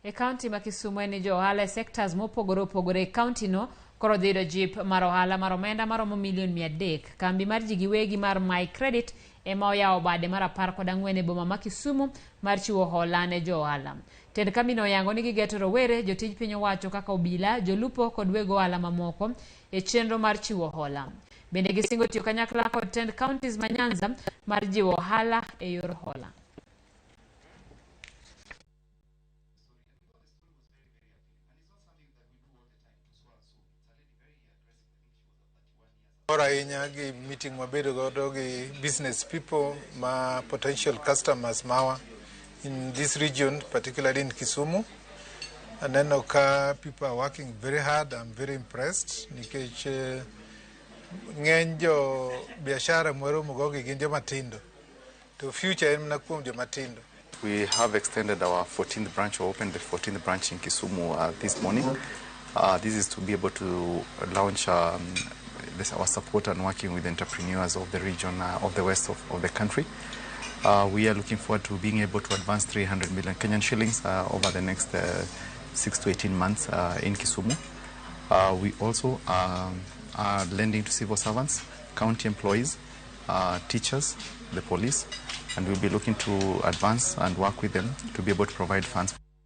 E kaunti ma Kisumu en jo ohala e sectors mopogore opogore e kaunti no koro dhido jip mar ohala mar omenda maromo milion 300. Kambi mar ji giwegi mar My Credit ema oyawo bade mar 14 e boma ma Kisumu mar chiwo hola ne jo ohala. Tend kambi no oyango ni gigeto rowere, jotij piny owacho kaka obila, jolupo kod weg ohala mamoko e chenro mar chiwo hola. Bende gisingo tiyo kanyakla kod tend counties ma Nyanza mar jiwo ohala e yor hola. Ahinya gi meeting mabedo godo gi business people, potential customers mawa in this region, particularly in Kisumu. And then people are working very hard. I'm very impressed. Nikech ngenjo biashara mwero mugogi ginjo matindo. To future en na kuom jo matindo. We have extended our 14th branch, or opened the 14th branch in Kisumu this morning. This is to be able to launch our support and working with entrepreneurs of the region, of the west of the country. We are looking forward to being able to advance 300 million Kenyan shillings over the next 6 to 18 months in Kisumu. We also are lending to civil servants, county employees, teachers, the police, and we'll be looking to advance and work with them to be able to provide funds.